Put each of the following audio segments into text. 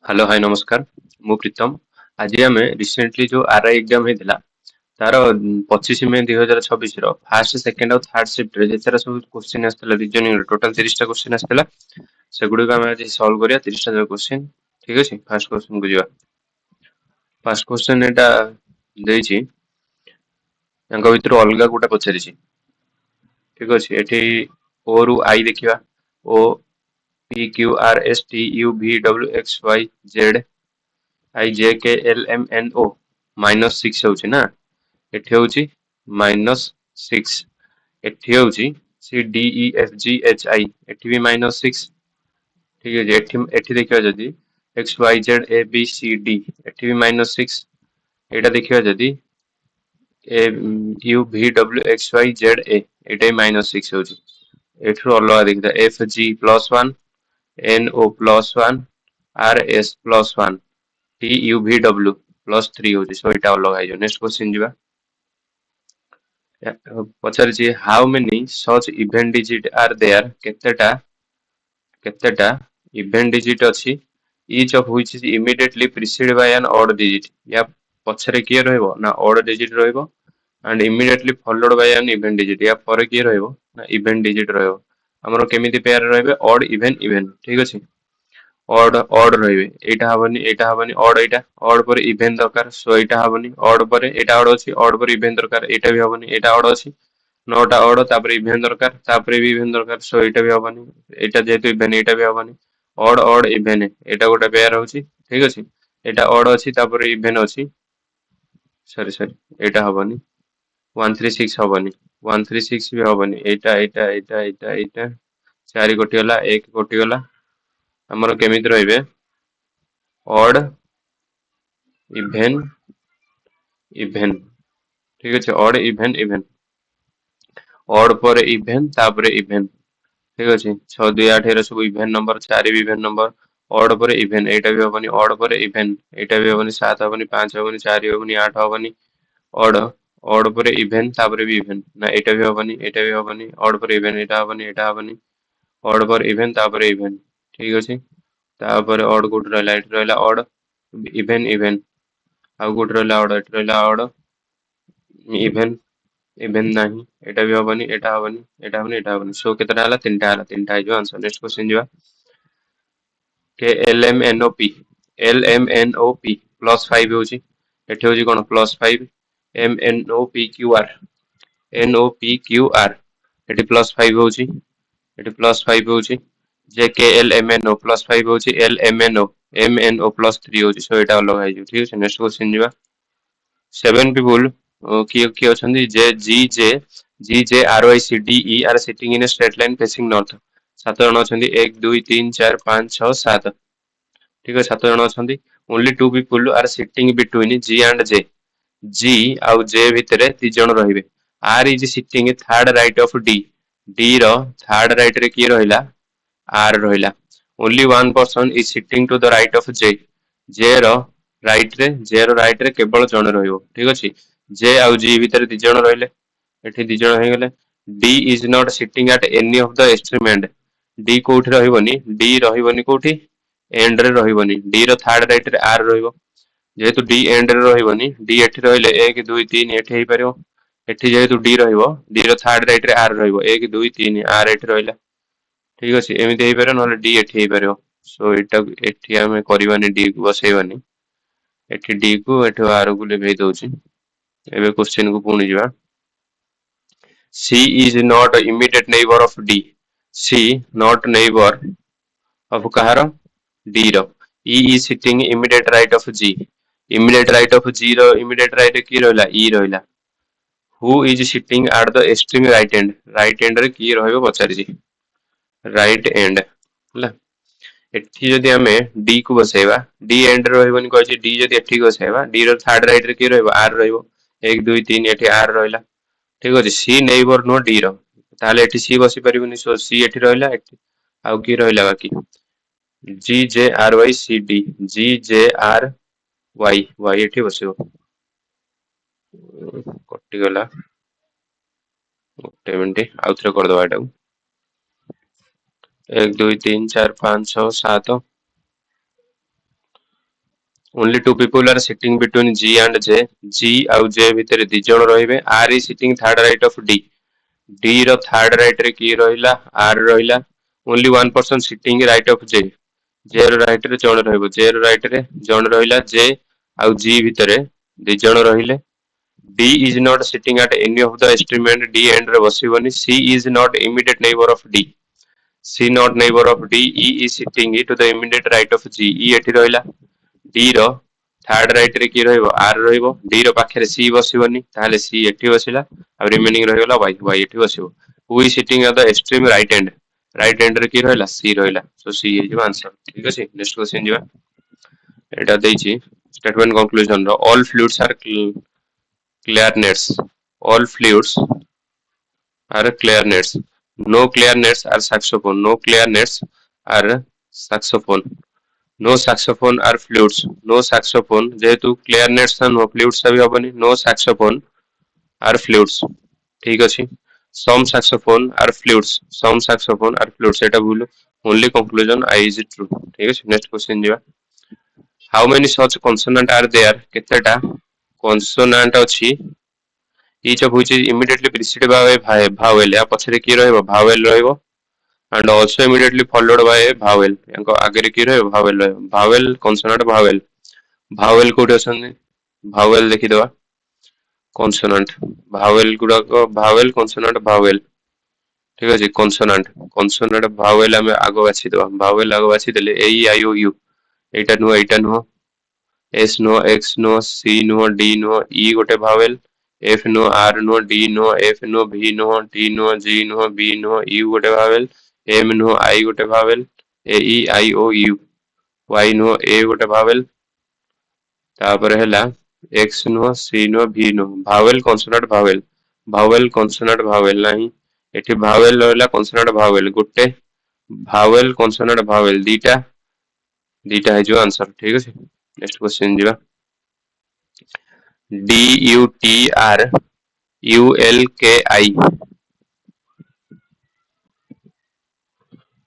Hello hi नमस्कार मु प्रीतम आज आम रिसेंटली जो आरआई एग्जाम होता तार 25 मई 2026 फास्ट सेकेंड और थर्ड शिफ्ट रे जेतेरा सब क्वेश्चन आसला रीजनिंग टोटल 30टा क्वेश्चन आसला सेगुडी आम आज सॉल्व करिया 30टा क्वेश्चन। ठीक अछि फास्ट क्वेश्चन को जिवा। फास्ट क्वेश्चन एटा देछि यांक भितर अलगा कोटा पछारिछि। ठीक अछि एठी ओ रु आई देखिबा O P Q R S T U V W X Y Z I J K L M N ओ -6 होछि ना एठी होछि -6 एठी होछि C D E F G H I एठी भी -6। ठीक है एठी एठी देखिबा जदी X Y Z A B C D एठी भी -6 एटा देखिबा जदी A U V W X Y Z A एटा भी -6 होछि एठरो अलगा देखिदा F G +1 N O +1 R S +1 T U V W +3 होछि सो एटा अलग आइयो। नेक्स्ट क्वेश्चन जिबा पचारिछि how many such even digit are there केतेटा इवेंट डिजिट अछि each of which is immediately preceded by an odd digit या पछरे किए रहइबो ना odd digit रहइबो and immediately followed by an event digit या परे किए रहइबो ना event digit रहइबो हमरो केमिति पेयर रहइबे odd even ठीक अछि odd ରହିବେ ଏଇଟା ହବନି odd ପରେ even ଦରକାର so ଏଇଟା ହବନି odd ପରେ ଏଇଟା odd ଅଛି odd ପରେ even ଦରକାର ଏଇଟା ବି ହବନି ଏଇଟା odd ଅଛି ନଅଟା odd ତାପରେ even ଦରକାର ତାପରେ ବି even ଦରକାର so ଏଇଟା ବି ହବନି ଏଇଟା ଯେହେତୁ even ଏଇଟା ବି ହବନି odd even ଏଇଟା ଗୋଟେ ପେୟାର ହଉଛି ଠିକ ଅଛି ଏଇଟା odd ଅଛି ତାପରେ even ଅଛି ସରି ଏଇଟା ହବନି 136 ହବନି 136 ବି ହବନି ଏଇଟା ଚାରି କଟିଗଲା ଏକ କଟିଗଲା ଆମର କେମିତି ରହିବେ odd even ठीक আছে odd even odd ପରେ even ତାପରେ even ठीक ଅଛି 6 2 8 ଏରା ସବୁ even नंबर 4 ବି even नंबर odd ପରେ even ଏଇଟା ବି ହବନି odd ପରେ even ଏଇଟା ବି ହବନି 7 ହବନି 5 ହବନି 4 ହବନି 8 हबनी odd ପରେ even ତାପରେ ବି even ନା ଏଇଟା ବି ହବନି odd ପରେ even ଏଇଟା ହବନି odd ପରେ even ତାପରେ even ठीक ଅଛି तापर odd कोड रहला एठी रहला odd even ଆଉ कोड रहला odd एठी रहला odd even ନାହିଁ ଏଟା ବି ହବନି सो केतेटा ହେଲା ତିନିଟା ହେଇଯିବ आंसर। नेक्स्ट क्वेश्चन ଯିବା के L M N O P +5 होची एठी होची कोन +5 M N O P Q R N O P Q R एठी +5 होची एठी +5 होची जे के एल एम एन ओ +5 होची एम एन ओ +3 होची सो एटा अलग ହେଇଯିବ ठीक ଅଛି। नेक्स्ट क्वेश्चन ଯିବା 7 people किए अछंती G J R Y C D E R sitting in a straight line facing north 7 जण अछंती 1 2 3 4 5 6 7 ठीक है 7 जण अछंती only 2 people are sitting between G and J G आउ जे भितरे 3 जण रहिबे R is sitting third right of D D रो थर्ड राइट रे की रहिला आर रहिला only one person is sitting to the right of J रो राइट रे केवल जण रहिबो ठीक अछि जे आउ जी भितरे 2 जण रहिले एठी 2 जण हे गेले D is not sitting at any of the extreme and D कोठी रहिबोनी डी रहिबोनी कोठी एंड रे रहिबोनी डी रो थर्ड राइट रे आर रहिबो जेहेतु डी एंड रे रहिबोनी डी एठी रहिले 1 2 3 एठी हेई परियो एठी जेहेतु डी रहिबो डी रो थर्ड राइट रे आर रहिबो 1 2 3 आर एठी रहिला ठीक अछि एमिति हेई परियो नले डी एठी हेई परियो सो एटा एठी हमें करबानी डी को बसेबानी एठी डी को एठी आर को लेबे दउची एबे क्वेश्चन को पुणी जिबा C is not immediate neighbor of D C not neighbor of kahar D row E is sitting immediate right of G immediate right of G row immediate right की रहला E रहला who is sitting at the extreme right end रे की रहइबो पचारि जी right end ହେଲା एठी जदि हमें D को बसेबा D end रे रहइबोनी कहै D जदि एठी को बसेबा D रो थर्ड राइट रे की रहइबो R रहइबो 1 2 3 एठी R रहइला ठीक अछि सी नेइबर नो डी रो ताले एठी सी बसी परिबनी सो सी एठी रहइला एठी आउ की रहइला बाकी G J R Y C D G J R Y Y एठी बसिबो कटि गला गोटे मिनिट आउ थरे कर दबा एटा 1 2 3 4 5 6 7 only two people are sitting between G and J G आउ जे भितर दी जण रहिबे R is sitting third right of D D रो थर्ड राइट रे की रहिला आर रहिला only one person sitting right of J रो राइट रे जण रहइबो जे रो राइट रे जण रहिला जे आउ जी भितर दी जण रहिले D is not sitting at any of the extreme and D end रे बसिबनी C is not immediate neighbor of D C not neighbor of D E is sitting to the immediate right of G E एठी रहिला D रो third right रे की रहिबो R रहिबो D रो पाखरे C बसिबनी ताले C एठी बसिला आ रिमेनिंग रहिगला Y Y एठी बसिबो who is sitting at the extreme right end रे की रहिला C रहिला सो C हे जो आंसर ठीक अछि नेक्स्ट क्वेश्चन जिबा एटा देइछि स्टेटमेंट कंक्लूजन रो all fluids are clear nets all fluids are clear nets no clear nets are saxophone no clear nets are saxophone no saxophone are flutes no saxophone जेहेतु clear nets था no flutes भी हबनी no saxophone are flutes ठीक अछि some saxophone are flutes some saxophone are flutes एटा भूल only conclusion I is true ठीक अछि next question जिबा how many such consonant are there केतेटा consonant अछि each of which is immediately preceded by a vowel या पछरे की रहइबो vowel रहइबो and also immediately followed by a vowel यांको आगे की रहे vowel रहे vowel consonant vowel कोड अछन vowel देखि दवा consonant vowel गुडा को vowel consonant vowel ठीक अछि consonant vowel हम आगो बाछि दवा vowel आगो बाछि देले a e i o u एटा no s no x no c no d no e गोटे vowel f no r no d no f no v no t no g no b no u गोटे vowel m no I गोटे vowel a e i o u y no a गोटे vowel तापर हैला x no c no v no vowel consonant vowel नाही एठी vowel रहला consonant vowel गोटे vowel consonant vowel दीटा है जो आंसर ठीक अछि नेक्स्ट क्वेश्चन जिबा D U T R U L K I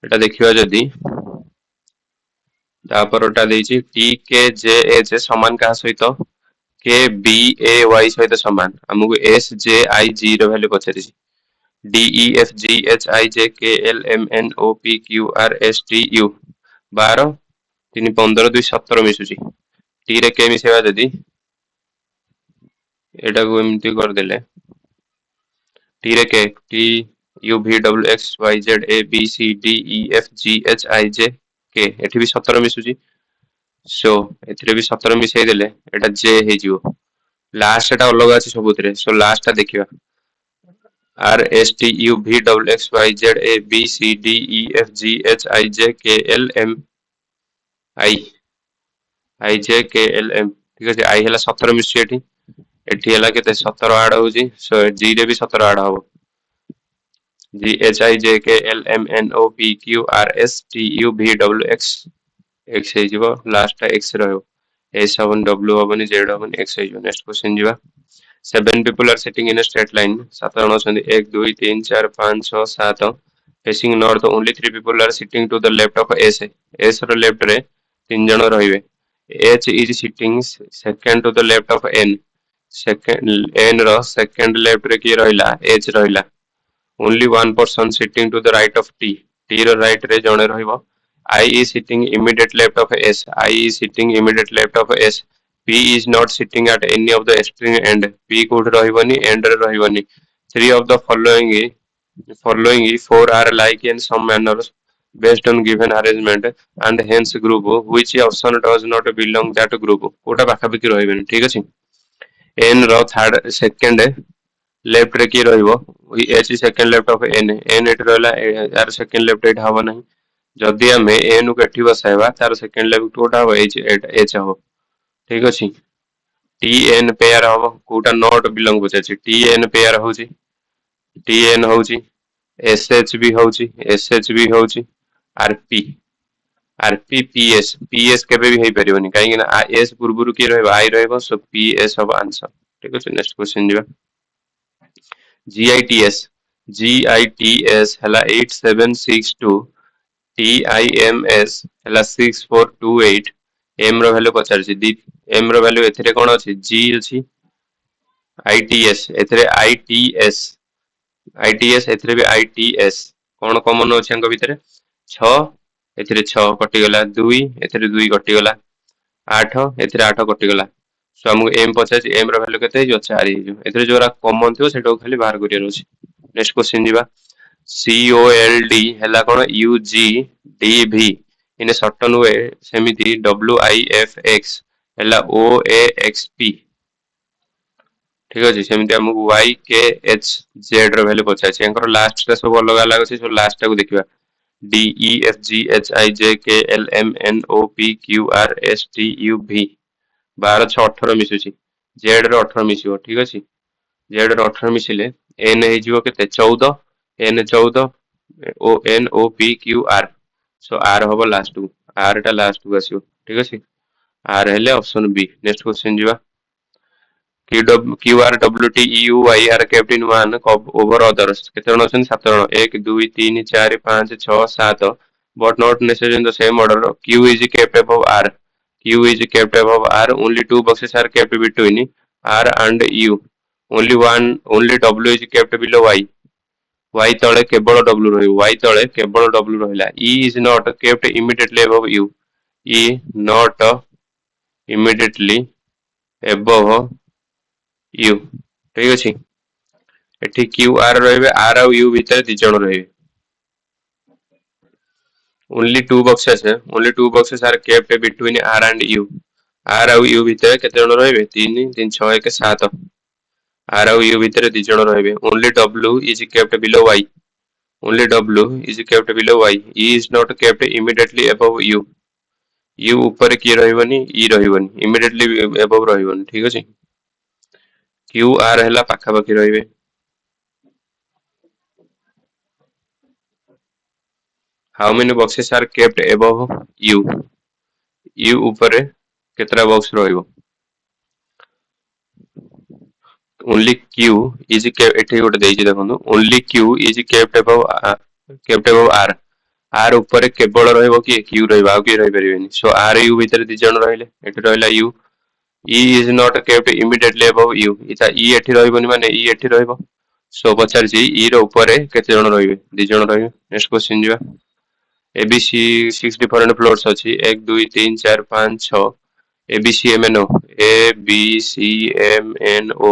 এটা देखिबा जदी तापर ओटा देछि T K J H समान का सहित K B A Y सहित समान हमहु S J I G रो वैल्यू पछरी D E F G H I J K L M N O P Q R S T U 12 3 15 2 17 मिसुची T रे K मिसेबा जदी एटा को एमती कर देले T रे K T U V W X Y Z A B C D E F G H I J K एठी भी 17 मिसुची सो एथिरे भी 17 मिसै देले एटा J हे जिवो लास्ट एटा अलग अछि सबुतरे सो लास्ट ता देखिबा R S T U V W X Y Z A B C D E F G H I J K L M I J K L M ठीक अछि I हला 17 मिसुची एठी एठी हला केते 17 ऐड होउची सो G रे भी 17 ऐड हबो G H I J K L M N O P Q R S T U V W X X हे जिवो लास्ट X रहयो S हबन W हबन Z हबन X हे जिवो नेक्स्ट क्वेश्चन जिवा 7 people are sitting in a straight line 7 जण अछन 1 2 3 4 5 6 7 facing north only 3 people are sitting to the left of S row left रे 3 जण रहिबे H is sitting second to the left of N second N row second left रे की रहिला H रहिला only one person sitting to the right of T row right रे जणे रहिबो I is sitting immediate left of S I is sitting immediate left of S P is not sitting at any of the extreme end P code रहिबनी end रे रहिबनी three of the following four are like in some manner based on given arrangement and hence group which option does not belong that group Kota पाखा पाखी रहिबनी ठीक अछि N row third second left रे की रहिबो H second left of N N एट रहला यार सेकंड लेफ्ट एट हबो नहीं जदि हमें N को एठी बसाइबा तार सेकंड लेफ्ट कोटा हो H हो ठीक अछि T N पेयर हबो कोटा नॉट बिलोंग बुझाछि T N पेयर होछि T N होछि S H भी होछि S H भी होछि R P P S P S केबे भी हेइ परिबनी काहे कि ना S पूर्वरु की रहबो I रहबो सो P S हबो आंसर ठीक अछि नेक्स्ट क्वेश्चन जिबा GITS हला 8762 TIMS हला 6428 एम रो वैल्यू पचार एम रो वैल्यू एथिरे कोन अछि जी अछि आईटीएस एथिरे आईटीएस एथिरे भी आईटीएस कोन कॉमन अछि अंक भितरे 6 एथिरे 6 कटि गला 2 एथिरे 2 कटि गला 8 एथिरे 8 कटि गला सो हमको एम पचार एम रो वैल्यू केते जो 4 हिजो एथिरे जोरा कॉमन थियो सेटो खाली बाहर करियर अछि नेक्स्ट क्वेश्चन जीवा COLD हैला कोन UGDV इन शॉर्टन वे सेमिति WIFX हैला OAXP ठीक अछि सेमिति हमकु YKHZ रो वैल्यू पचार एंकर लास्ट रे सब अलग अलग अछि सो लास्ट टाको देखिबा DEFGHIJKLMNOPQRSTUV 12 6 18 मिसुची Z रे 18 मिसियो ठीक अछि Z रे 18 मिसिले N हेजिवो केते 14 N 14 ONOPQR सो R होबो लास्ट टू R टा लास्ट टू आसियो ठीक अछि R हेले ऑप्शन बी नेक्स्ट क्वेश्चन जीवा QRWTEUYR kept in one over others केते जण अछन 7 जण 1 2 3 4 5 6 7 but not necessarily in the same order Q is kept above R Q is kept above R only two boxes are kept between R and U only W is kept below Y Y तळे केवल W रहिबो Y तळे केवल W रहिला E is not kept immediately above U E not immediately above U ठीक अछि एठी Q R रहिबे आर और यू भीतर दि जण रहिबे only two boxes are kept between R and U R और U भीतर केते जण रहिबे 3 3 6 1 7 R और U भीतर दि जण रहिबे only W is kept below Y only W is kept below Y E is not kept immediately above U U ऊपर की रहिबनी E रहिबनी immediately above रहिबनी ठीक अछि क्यू आर हैला पाखा पाखी रहिबे how many boxes are kept above U U ऊपर केतरा box रहिबो only Q is kept एठी गोटे देइछि देखंतु only Q is kept above R R ऊपर केवल रहिबो कि Q रहिबा आ कि रहि परिबेनी सो R U भीतर दि जण रहिले एठी रहिला U E is not kept immediately above U इता E एठी रहिबोनी माने E एठी रहिबो सो पचार जी E रो ऊपर केते जण रहिबे दि जण रहिबे नेक्स्ट क्वेश्चन जीवा ABC 6 different floors अछि 1 2 3 4 5 6 ABCMNO ABCMNO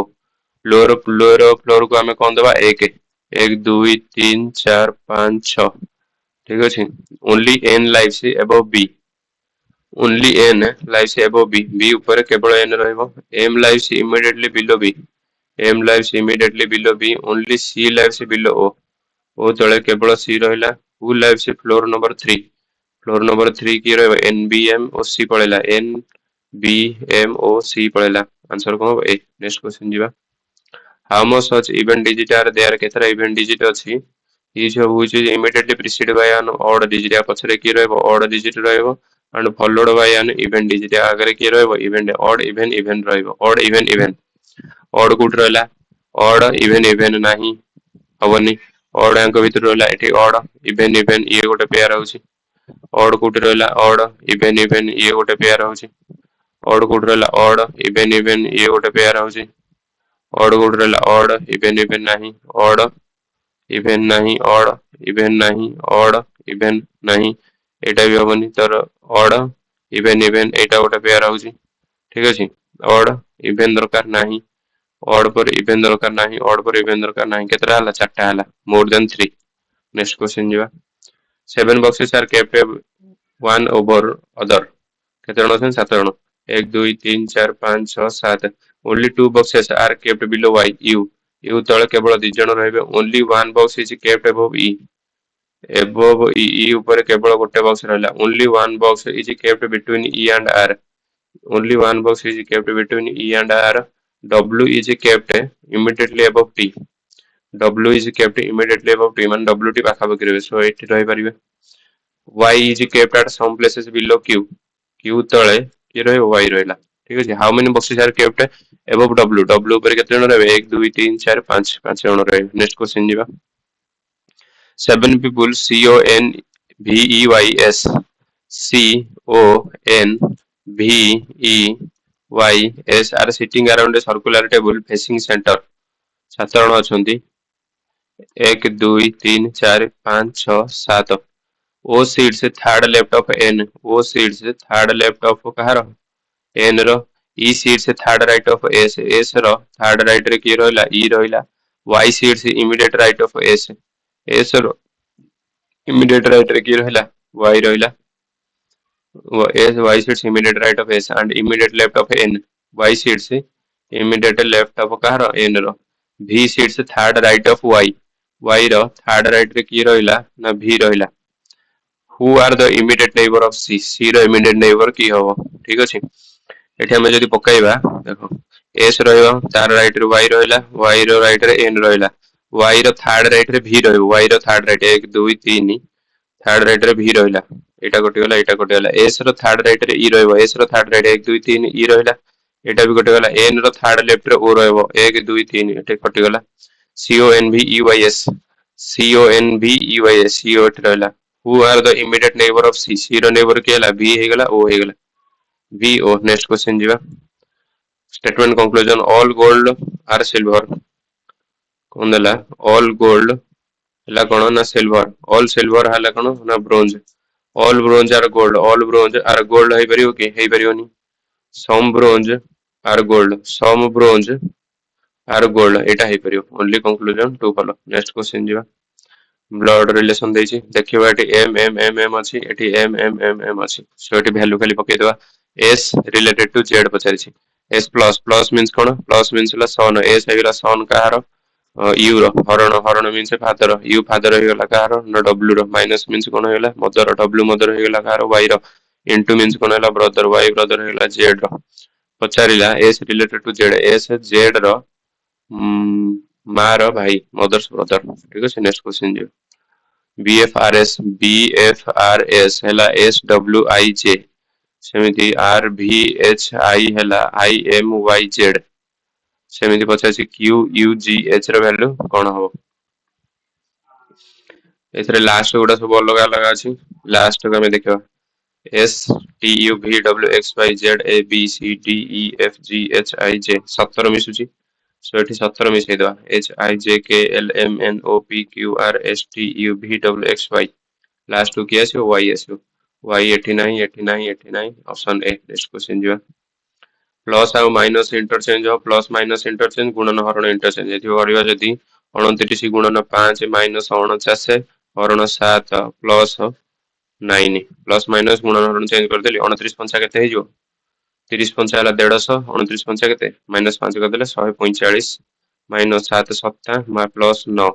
फ्लोर को हमें कौन दबा 1 1 2 3 4 5 6 ठीक अछि only N lies above B only N lies above B B ऊपर केवल N रहइबो M lies immediately below B M lies immediately below B only C lies below O तळे केवल C रहिला who lies floor number 3 floor number 3 की रहइबो NBM O C पळेला NBMOC पळेला answer cone A next question जीवा how much such event digit are there केतरा event digit अछि each of which is immediately preceded by an odd digit या पछरे की रहइबो odd digit रहइबो and followed by an event digit या आगरे की रहइबो event odd event रहइबो odd event odd good रहला odd even नाही हवनी odd अंक भितर रहला एठी odd even ये गोटे पेयर होछि odd गुड रहला odd even ये गोटे पेयर होछि odd गुड रहला odd even ये गोटे पेयर होछि odd गुड रहला odd even नाही odd even नाही odd even नाही odd even नाही एटा भी हबनी तर odd even एटा गोटे पेयर होछि ठीक अछि odd even दरकार नाही odd पर even दरकार नाही odd पर even दरकार नाही केतरा हला चारटा हला मोर देन 3 नेक्स्ट क्वेश्चन जीवा 7 boxes are kept one over other केते जण अछन 7 जण 1 2 3 4 5 6 7 only two boxes are kept below Y U तळे केवल दि जण रहबे only one box is kept above E ऊपर केवल गोटे बॉक्स रहला only one box is kept between E and R only one box is kept between E and R W is kept immediately above T W is kept immediately above T मान W T पाखा पाखी रहबे सो एठी रहि परिबे Y is kept at some places below Q तळे की रहबो Y रहला ठीक अछि how many boxes are kept above W ऊपर केते जण रहबे 1 2 3 4 5 5 जण रहबे नेक्स्ट क्वेश्चन जीवा 7 people CONVEYS CONVEYS V, E, Y, S are sitting around a circular table facing center. 7 ଜଣ ଅଛନ୍ତି 1 2 3 4 5 6 7 O seats third left of N. O seats third left of କାହାର N ର E seats third right of S. S ର third right ରେ କିଏ ରହିଲା E ରହିଲା Y seats immediate right of S. S ର immediate right ରେ କିଏ ରହିଲା Y ରହିଲା S. Y seats immediate right of S and immediate left of N. Y seats immediate left of କାହାର N ର V seats third right of Y. Y ର third right ରେ କିଏ ରହିଲା ନା V ରହିଲା who are the immediate neighbor of C. C ର immediate neighbor କିଏ ହବ ଠିକ ଅଛି ଏଠି ଆମେ ଯଦି ପକାଇବା ଦେଖ S ରହିବ ତାର ରାଇଟ୍ ରେ Y ରହିଲା Y ର ରାଇଟ୍ ରେ N ରହିଲା Y ର ଥାର୍ଡ ରାଇଟ୍ ରେ V ରହିବ Y ର ଥାର୍ଡ ରାଇଟ୍ 1 2 3 ଥାର୍ଡ ରାଇଟ୍ ରେ V ରହିଲା ଏଟା କଟିଗଲା S ର ଥାର୍ଡ ରାଇଟ୍ ରେ E ରହିବ S ର ଥାର୍ଡ ରାଇଟ୍ 1 2 3 E ରହିଲା ଏଟା ବି କଟିଗଲା N ର ଥାର୍ଡ ଲେଫ୍ଟ ରେ O ରହିବ 1 2 3 ଏଠି କଟିଗଲା CONVEYS CONVEYS CO ଏଠି ରହିଲା who are the immediate neighbor of C. C ର neighbor କିଏ ହେଲା V ହେଇଗଲା O ହେଇଗଲା V O. Next question ଯିବା statement conclusion all gold are silver କଣ ଦେଲା all gold ହେଲା କଣ ନା silver all silver ହେଲା କଣ ନା bronze all bronze are gold all bronze are gold ହେଇପାରିବ କି ହେଇପାରିବନି some bronze are gold some bronze are gold ଏଟା ହେଇପାରିବ only conclusion to follow. Next question ଯିବା blood relation ଦେଇଛି ଦେଖିବା ଏଠି M ଅଛି ଏଠି M ଅଛି so ଏଠି value ଖାଲି ପକେଇଦେବା S related to Z ପଚାରିଛି S plus means କଣ plus means ହେଲା son S ହେଇଗଲା son କାହାର U ର ହରଣ means father U father ହେଇଗଲା କାହାର ନା W ର minus means କଣ ହେଇଗଲା mother W mother ହେଇଗଲା କାହାର Y ର into means କଣ ହେଲା brother Y brother ହେଇଗଲା Z ର ପଚାରିଲା S related to Z S Z ର ମା ର ଭାଇ mother's brother ଠିକ ଅଛି next question ଯିବ BFRS ହେଲା SWIJ ସେମିତି RVHI ହେଲା IMYZ ସେମିତି ପଚାରିଛି QUGH ର ଭ୍ୟାଲୁ କଣ ହବ ଏଥିରେ ଲାଷ୍ଟ ଗୁଡା ସବୁ ଅଲଗା ଅଲଗା ଅଛି ଲାଷ୍ଟ ଆମେ ଦେଖିବା STUVWXYZABCDEFGHIJ 17 ମିଶୁଛି so ଏଠି 17 ମିଶେଇଦବା HIJKLMNOPQRSTUVWXY ଲାଷ୍ଟ କୁ କିଏ ଆସିବ Y ଆସିବ Y ଏଠି ନାହିଁ ଅପସନ A. ନେକ୍ସଟ କ୍वेଶ୍ଚन ଯିବା प्लस आउ माइनस इंटरचेंज हो प्लस माइनस इंटरचेंज गुणन हरण इंटरचेंज ये करवा जदि 29 गुणन 5 माइनस 49 हरण 7 प्लस 9 प्लस माइनस गुणन हरण चेंज कर देली 29 पंचा केते हे जो 30 पंचा हला 150 29 पंचा केते माइनस 5 कर देले 145 माइनस 7 7 प्लस 9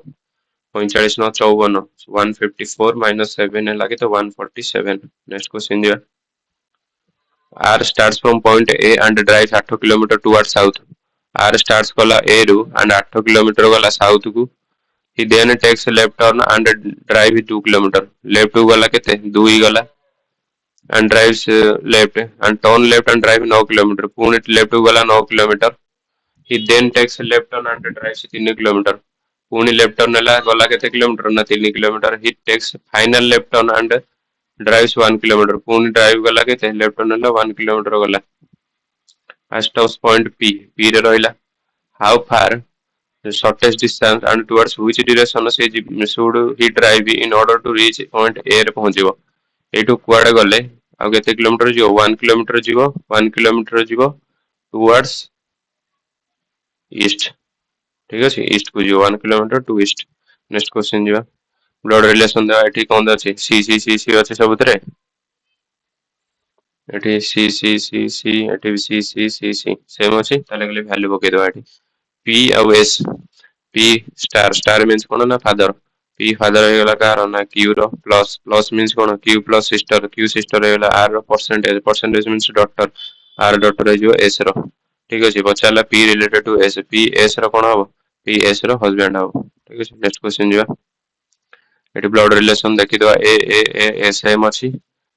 45 9 54 154 माइनस 7 है लागे तो 147. नेक्स्ट क्वेश्चन दिया R starts from point A and drives 8 km towards south. R starts कला A रू and 8 km गला south को. He then takes left turn and drive 2 km. Left को गला केते 2 गला and drives left and turn left and drive 9 km. Pune left को गला 9 km. He then takes left turn and drives 3 km. Pune left turn गला केते kilometre ना 3 km. He takes final left turn and drives 1 kilometer पुणी drive गला के left turn 1 kilometre गला first house point P रे रहिला how far shortest distance and towards which direction से should he drive in order to reach point A रे पहुंचबो एटू कुआडे गले आ केते किलोमीटर जिवो 1 किलोमीटर जिवो 1 किलोमीटर जिवो टुवर्ड्स ईस्ट ठीक अछि ईस्ट को जिवो 1 kilometre to east. Next question जिवो ब्लड रिलेशन दे एठी कोन अछि C अछि सबुतरे एठी C एठी C सेम अछि ताले गले वैल्यू पके दो एठी P और S P स्टार मींस कोन ना फादर P फादर हे गला कार ना Q रो प्लस मींस कोन Q plus sister Q sister हे गला R रो percentage means daughter R daughter हे जो S रो ठीक अछि बचाला P related to S P S रो कोन हो P S रो हस्बैंड हो ठीक अछि. नेक्स्ट क्वेश्चन जिवा एटी ब्लड रिलेशन देखि दवा ए सेम अछि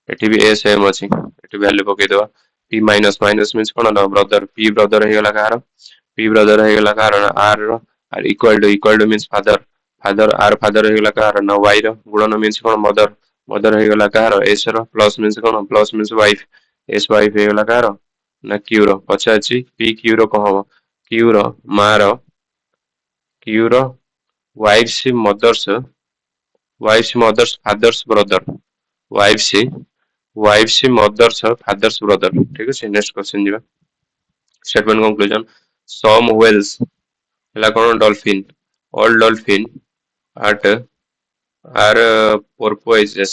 एटी भी ए सेम अछि एटी वैल्यू पके दवा p माइनस मींस कोन ना ब्रदर p ब्रदर हे गला कार p ब्रदर हे गला कार r रो और equal to means father r father हे गला कार ना y रो गुणन मींस कोन मदर हे गला कार s रो प्लस मींस कोन plus means wife S wife हेगला कार ना क्यू रो पचाची पी क्यू रो कौन हम क्यू रो मार क्यू रो wife's mother's father's brother wife's wife's mother's father's brother ठीक है नेक्स्ट क्वेश्चन जीवा स्टेटमेंट कंक्लूजन सम व्हेल्स हला कोन डॉल्फिन ऑल डॉल्फिन आट आर porpoises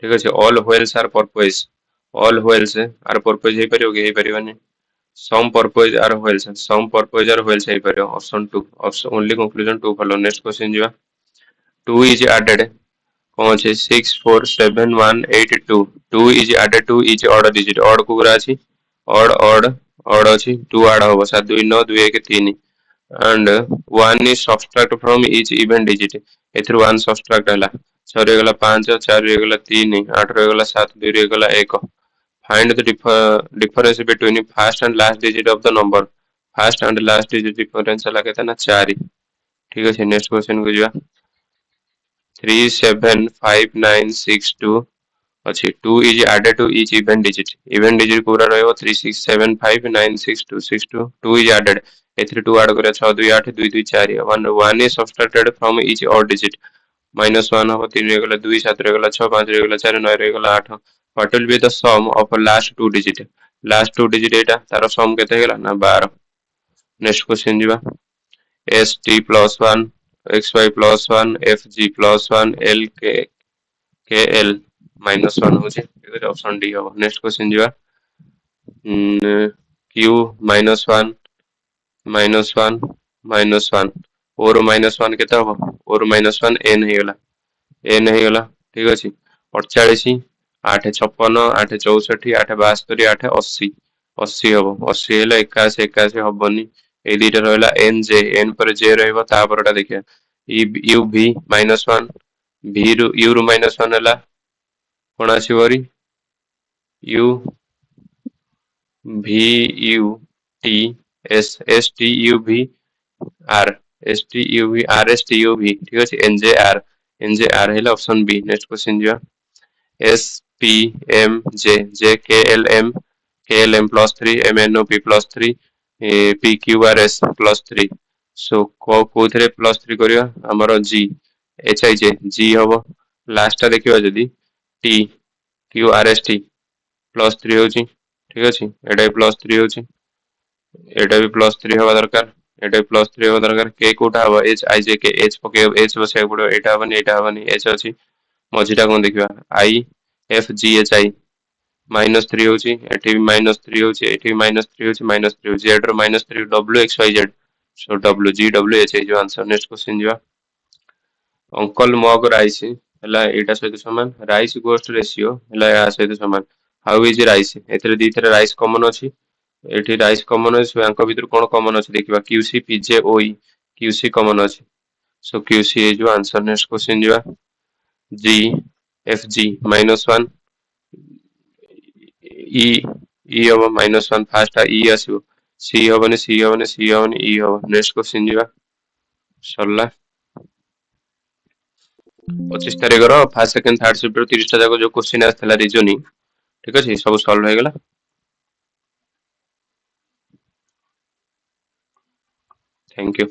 ठीक अछि all whales are porpoise all whales are porpoise hey परिबनी some porpoise are whales हे परियो option 2 option only conclusion 2 follow next question जीवा 2 is added कौन अछि 6 4 7 1 8 2 2 is added to each odd digit odd कुगरा अछि odd अछि 2 add होबो 7 2 9 2 1 3 and 1 is subtract from each even digit ether 1 subtract हला 6 रे गला 5 4 रे गला 3 8 रे गला 7 2 रे गला 1 find the difference between first and last digit of the number first and last digit difference हला केता ना 4 ठीक है नेक्स्ट क्वेश्चन को जिवा 3 7 5 9 6 2 अच्छी 2 is added to each even digit पूरा रहेगा 3 6 7 5 9 6 2 6 2 2 is added एथरे 2 ऐड करे 6 2 8 2 2 4 1 is subtracted from each odd digit -1 हो 3 रे गला 2 7 रे गला 6 5 रे गला 4 9 रे गला 8 what will be the sum of last two digit एटा तार sum केते गेला ना 12 नेक्स्ट क्वेश्चन जीवा s t plus 1 x y plus 1 f g plus 1 l k l -1 होचे ठीक है ऑप्शन डी हो नेक्स्ट क्वेश्चन जीवा q -1 -1 -1 और -1 केते हो और -1 n हे गला ठीक अछि 48 8 56 8 64 8 72 8 80 80 हबो 80 हेला 81 81 हबनी ए दिटा रहला एन जे एन पर जे रहबो ता परटा देखिया यू v -1 v रु यू रु -1 हेला कोन आसीबरी you v u t s s t u v r s t u v r s t u v ठीक अछि n j r हेला ऑप्शन बी नेक्स्ट क्वेश्चन जिया S P M J J K L M plus 3 M N O P plus 3 P Q R S plus 3 so कोथरे plus 3 करियो हमरो G H I J G हबो last टा देखियो जदी T Q R S T plus 3 होची ठीक अछि एटा plus 3 होची एटा भी प्लस 3 हवा दरकार एटा प्लस 3 हवा दरकार के कोटा हवा H I J K H पके H बसे पड़ो एटा हबनी H अछि मझिटा कोन देखिबा I F G H I -3 होची एठी भी -3 होची एठी भी -3 होची -3 Z row -3 W X Y Z so W G W H I जो आंसर नेक्स्ट क्वेश्चन जिवा अंकल मग राइस हला एटा सहित समान राइस गोस्ट रेशियो हला या सहित समान हाउ इज राइस एथरे दी थरे राइस कॉमन अछि एठी राइस कॉमन अछि यांक भीतर कोन कॉमन अछि देखिबा QC PJ OE QC common अछि so QC जो आंसर नेक्स्ट क्वेश्चन जिवा G F G -1 E E हबो -1 फास्ट E आसीबो C हबनी E हबो नेक्स्ट क्वेश्चन जिवा सरला 25 तारिख row first second third shift रो 30 टा जाको जो क्वेश्चन आथला रीजनिंग ठीक अछि सब सॉल्व हो गेला थैंक यू